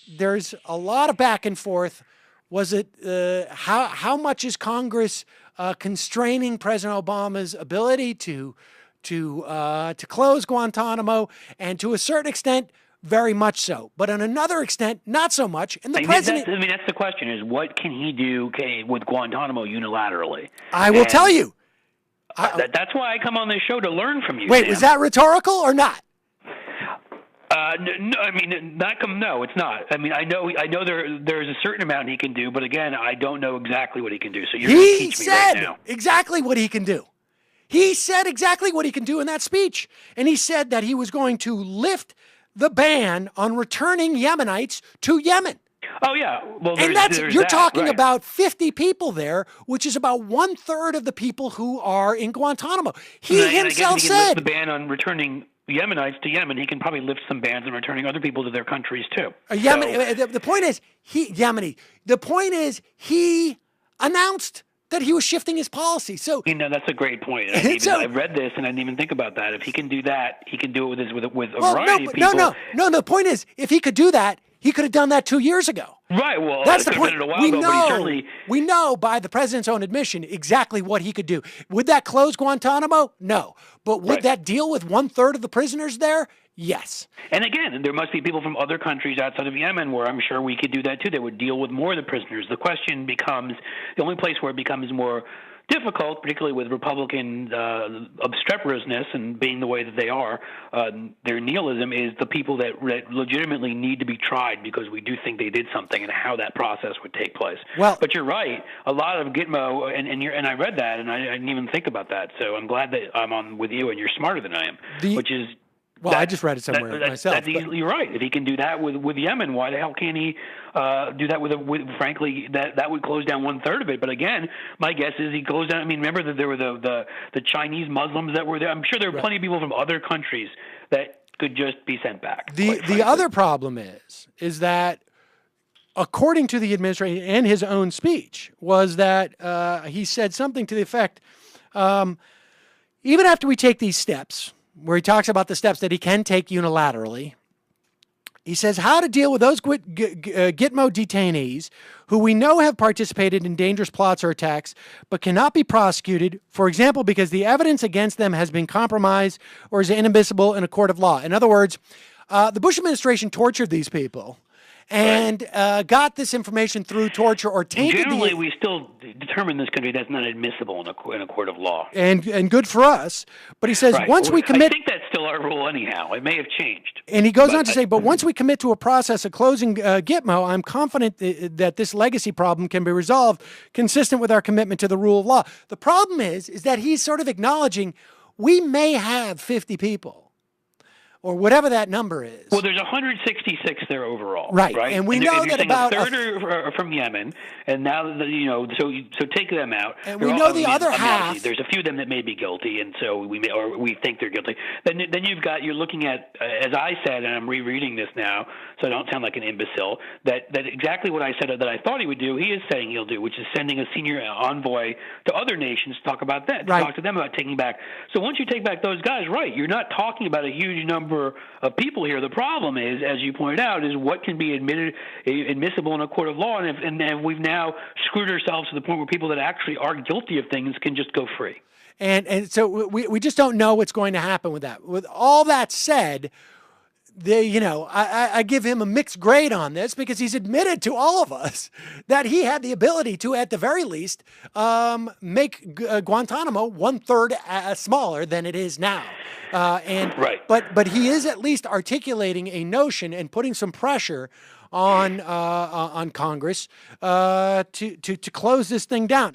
there's a lot of back and forth. Was it how much is Congress constraining President Obama's ability to close Guantanamo, and to a certain extent, very much so. But on another extent, not so much. And the president... That's the question, is what can he do with Guantanamo unilaterally? I will tell you. That's why I come on this show, to learn from you. Wait, Sam. Was that rhetorical or not? No, I mean, no, it's not. I mean, I know there's a certain amount he can do, but again, I don't know exactly what he can do. So you're going to teach me right now. Exactly what he can do. He said exactly what he can do in that speech. And he said that he was going to lift the ban on returning Yemenites to Yemen. Oh, yeah. Well, you're talking about 50 people there, which is about 1/3 of the people who are in Guantanamo. He himself said lift the ban on returning Yemenites to Yemen. He can probably lift some bans on returning other people to their countries too. The point is The point is he announced that he was shifting his policy. So that's a great point. I read this and I didn't even think about that. If he can do that, he can do it with a variety of people. No. The point is, if he could do that, he could have done that 2 years ago. Right. Well, that's the point. We know by the president's own admission exactly what he could do. Would that close Guantanamo? No. But would that deal with 1/3 of the prisoners there? Yes. And again, there must be people from other countries outside of Yemen where I'm sure we could do that too. They would deal with more of the prisoners. The question becomes, the only place where it becomes more difficult, particularly with Republican obstreperousness and being the way that they are, their nihilism, is the people that legitimately need to be tried because we do think they did something, and how that process would take place. But you're right. A lot of Gitmo, and I read that, and I didn't even think about that. So I'm glad that I'm on with you, and you're smarter than I am, which is... Well, I just read it somewhere myself. You're right. If he can do that with Yemen, why the hell can't he do that with frankly, that would close down 1/3 of it. But again, my guess is he closed down. I mean, remember that there were the Chinese Muslims that were there. I'm sure there were plenty of people from other countries that could just be sent back. The other problem is that, according to the administration and his own speech, was that he said something to the effect, even after we take these steps, where he talks about the steps that he can take unilaterally, he says how to deal with those Gitmo detainees who we know have participated in dangerous plots or attacks but cannot be prosecuted, for example, because the evidence against them has been compromised or is inadmissible in a court of law. In other words, the Bush administration tortured these people and got this information through torture or tainted. Generally, we still determine this country that's not admissible in a court of law. And good for us. But he says once we commit... I think that's still our rule anyhow. It may have changed. And he goes on to say, but once we commit to a process of closing Gitmo, I'm confident that this legacy problem can be resolved consistent with our commitment to the rule of law. The problem is that he's sort of acknowledging we may have 50 people, or whatever that number is. Well, there's 166 there overall, right? And we know that about a third are from Yemen, and now so take them out. And we know the other half. There's a few of them that may be guilty, and so we think they're guilty. Then you're looking at, as I said, and I'm rereading this now, so I don't sound like an imbecile. That exactly what I said that I thought he would do, he is saying he'll do, which is sending a senior envoy to other nations to talk about that, to talk to them about taking back. So once you take back those guys, you're not talking about a huge number of people here. The problem is, as you pointed out, is what can be admissible in a court of law, and we've now screwed ourselves to the point where people that actually are guilty of things can just go free. And so we just don't know what's going to happen with that. With all that said, I give him a mixed grade on this because he's admitted to all of us that he had the ability to, at the very least, make Guantanamo 1/3 smaller than it is now. But he is at least articulating a notion and putting some pressure on Congress to close this thing down.